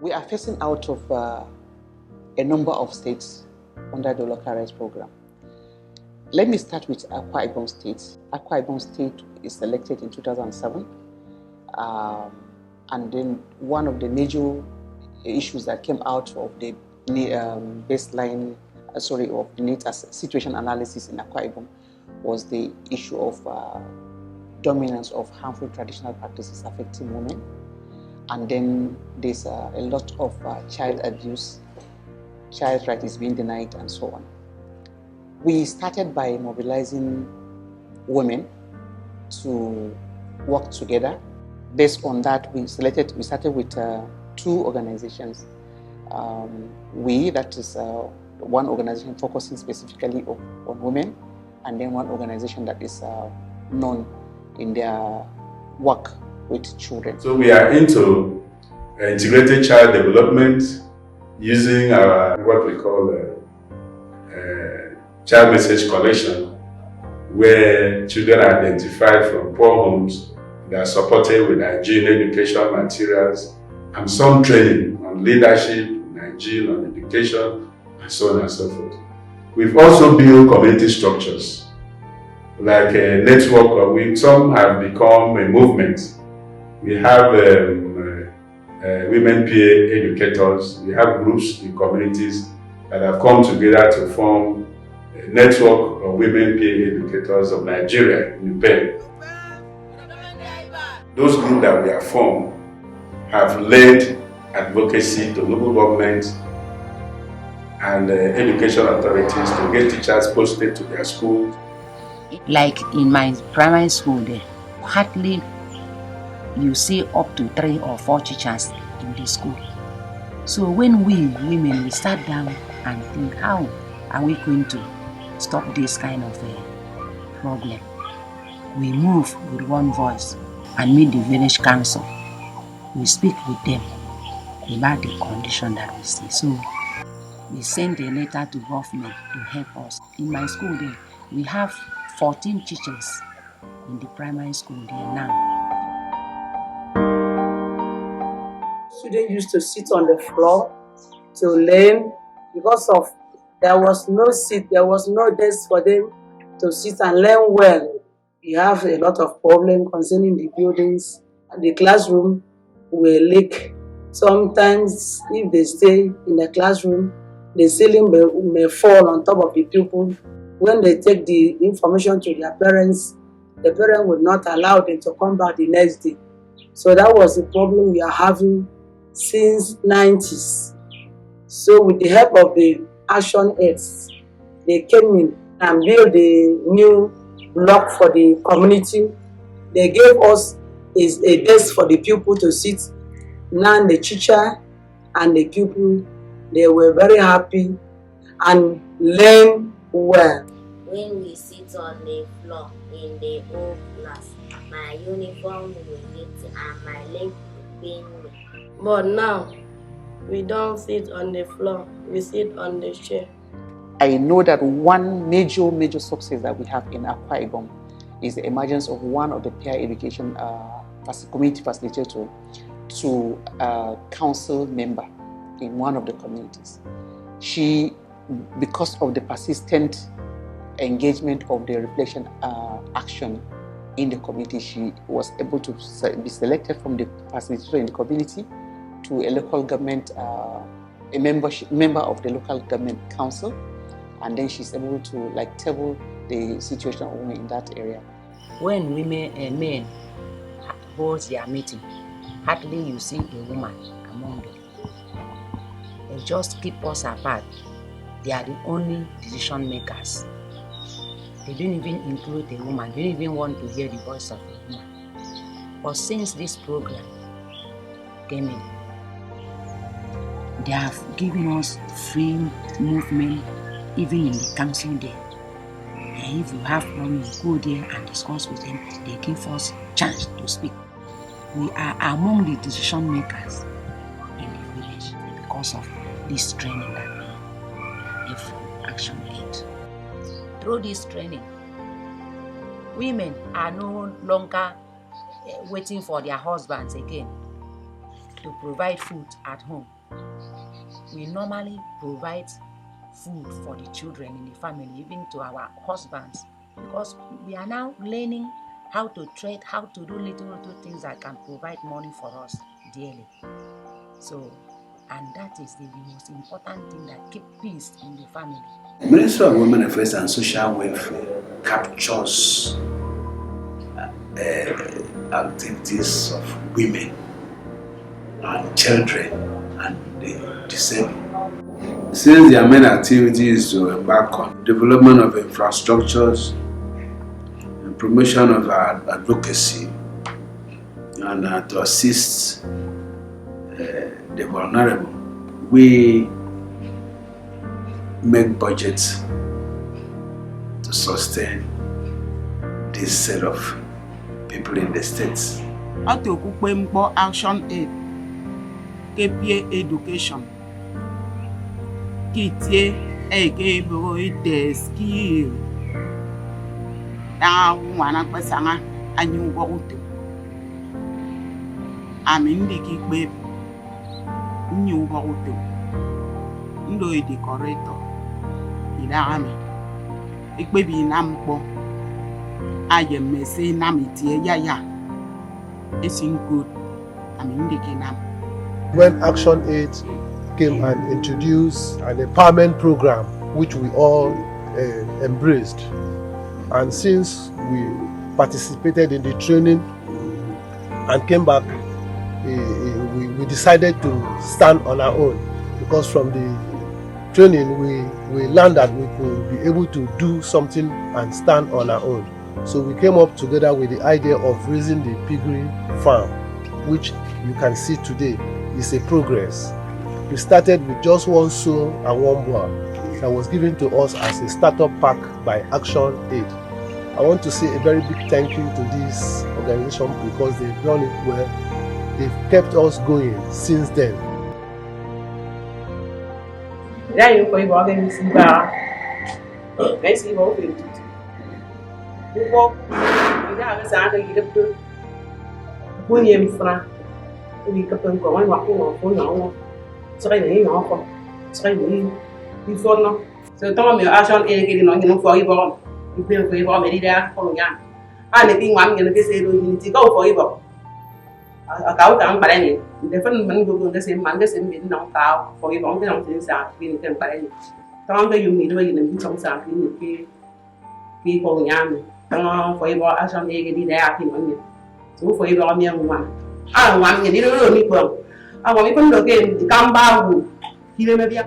We are phasing out of a number of states under the local rights program. Let me start with Akwa Ibom State. Akwa Ibom State is selected in 2007. And then one of the major issues that came out of the baseline, of the need situation analysis in Akwa Ibom was the issue of dominance of harmful traditional practices affecting women. And then there's a lot of child abuse, child rights is being denied, and so on. We started by mobilizing women to work together. Based on that, we started with 2 organizations. That is one organization focusing specifically on women, and then one organization that is known in their work with children. So we are into integrated child development using our what we call child message collection, where children are identified from poor homes. They are supported with hygiene, education materials, and some training on leadership, hygiene, on education, and so on and so forth. We've also built community structures, like a network. Some have become a movement. We have women peer educators. We have groups in communities that have come together to form a network of women peer educators of Nigeria, UPEN. Those groups that we have formed have led advocacy to local government and education authorities to get teachers posted to their schools. Like in my primary school there, hardly you see up to 3 or 4 teachers in the school. So when we women, we sat down and think, how are we going to stop this kind of a problem? We move with one voice and meet the village council. We speak with them about the condition that we see. So we send a letter to government to help us. In my school there, we have 14 teachers in the primary school there now. Students used to sit on the floor to learn because of there was no seat, there was no desk for them to sit and learn well. We have a lot of problems concerning the buildings. The classroom will leak. Sometimes if they stay in the classroom, the ceiling may fall on top of the pupil. When they take the information to their parents, the parent would not allow them to come back the next day. So that was the problem we are having since 90s. So with the help of the Action Aids, they came in and built a new block for the community. They gave us a desk for the pupil to sit. Now the teacher and the pupil, they were very happy and learn well. When we sit on the floor in the old class, my uniform will knit and my leg will pain me. But now, we don't sit on the floor, we sit on the chair. I know that one major success that we have in Akwa Ibom is the emergence of one of the peer education community facilitator to a council member in one of the communities. She, because of the persistent engagement of the reflection action in the community, she was able to be selected from the facilitator in the community to a local government, a member of the local government council, and then she's able to table the situation of women in that area. When women men hold their meeting, hardly you see a woman among them. They just keep us apart. They are the only decision makers. They don't even include a woman. They don't even want to hear the voice of a woman. But since this program came in, they have given us free movement, even in the council there. And if you have problems, go there and discuss with them. They give us chance to speak. We are among the decision makers in the village because of this training that we give from Action Aid. Through this training, women are no longer waiting for their husbands again. to provide food at home, we normally provide food for the children in the family, even to our husbands, because we are now learning how to trade, how to do little things that can provide money for us daily. So, and that is the most important thing that keep peace in the family. Ministry of Women Affairs and Social Welfare captures activities of women and children and the disabled. Since their main activity is to embark on development of infrastructures and promotion of advocacy and to assist the vulnerable, we make budgets to sustain this set of people in the states. Action aid, KPA education, kitie skill. Wana pasanga anyu waruto. Amindi kikbe nyu waruto. Ndo decorator. Idame. Ikbe bi nampo. Aye mese namitie ya. It's in good. Amindi kinam. When Action Aid came and introduced an empowerment program, which we all embraced, and since we participated in the training and came back, we decided to stand on our own, because from the training we learned that we could be able to do something and stand on our own. So we came up together with the idea of raising the piggery farm, which you can see today is a progress. We started with just one sow and one boer that was given to us as a startup pack by Action Aid. I want to say a very big thank you to this organization because they've done it well. They've kept us going since then. So tama mi action e ke no ngino for Ibom. Ibe for Ibom e dia ko nya. Ane ti ngam ngino ke se do ni ti ko for Ibom. Akau kan pare ni. De fan man go ke se man ke se mi no ka for Ibom ke no tin sa pin ke pare ni. Tama ke yum ni do ni ni chong sa pin ni ke ko nya mi. Tama for Ibom action e ke di dia pin ni. So for Ibom mi ngwa. Ngam ni do ni ko. Wa mi kon do ke kan ba wu. Hile me bia.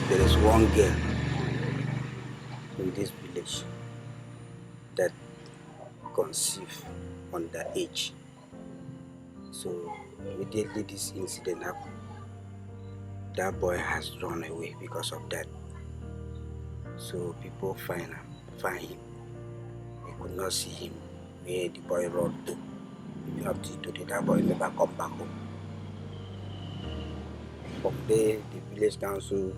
There is one girl in this village that conceived underage. So immediately this incident happened, that boy has run away because of that. So people find him. We could not see him where the boy ran to. Even up to today, that boy never come back home. From there, the village council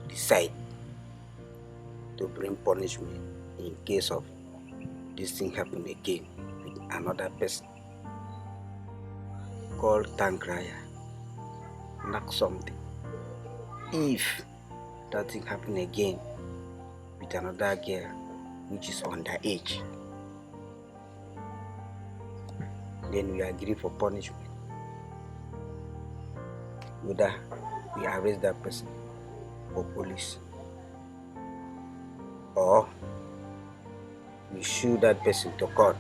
decide to bring punishment in case of this thing happen again with another person. Call Tankraya, knock something. If that thing happen again with another girl which is underage, then we agree for punishment. Whether we arrest that person for police or we sue that person to court.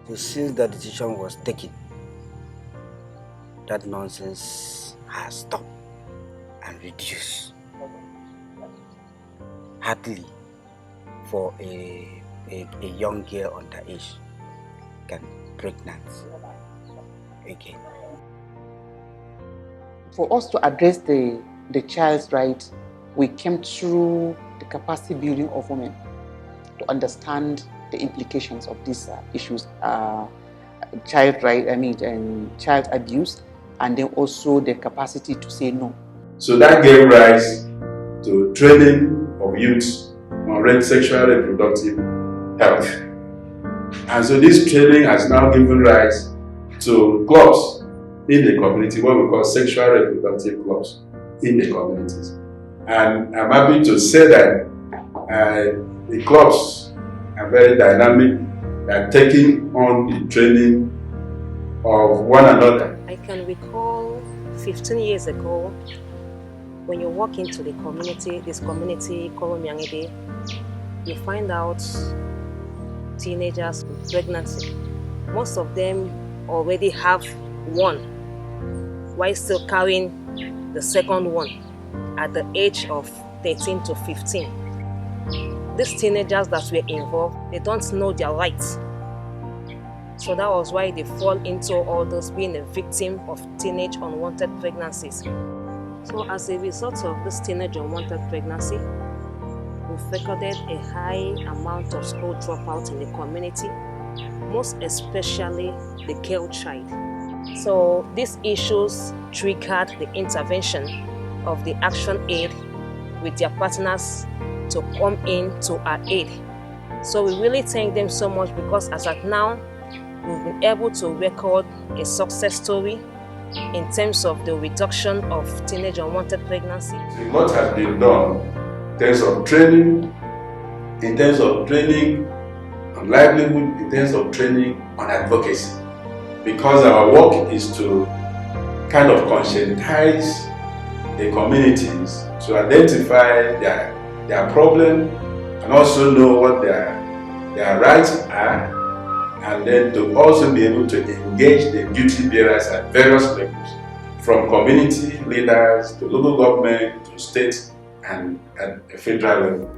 So since that decision was taken, that nonsense has stopped and reduced. Hardly for a young girl underage can pregnant again. For us to address the child's rights, we came through the capacity building of women to understand the implications of these issues, child abuse, and then also the capacity to say no. So that gave rise to training of youth on sexual reproductive health. And so this training has now given rise to clubs in the community, what we call sexual reproductive clubs in the communities. And I'm happy to say that the clubs are very dynamic. They are taking on the training of one another. I can recall 15 years ago, when you walk into the community, this community, Koromiangede, you find out teenagers with pregnancy. Most of them already have one, while still carrying the second one at the age of 13 to 15. These teenagers that were involved, they don't know their rights. So that was why they fall into all those, being a victim of teenage unwanted pregnancies. So as a result of this teenage unwanted pregnancy, we've recorded a high amount of school dropouts in the community, most especially the girl child. So these issues triggered the intervention of the Action Aid with their partners to come in to our aid. So we really thank them so much, because as at now, we've been able to record a success story in terms of the reduction of teenage unwanted pregnancy. A lot has been done in terms of training, on livelihood, in terms of training on advocacy. Because our work is to kind of conscientize the communities to identify their problem and also know what their rights are, and then to also be able to engage the duty bearers at various levels, from community leaders to local government to state and at a federal level.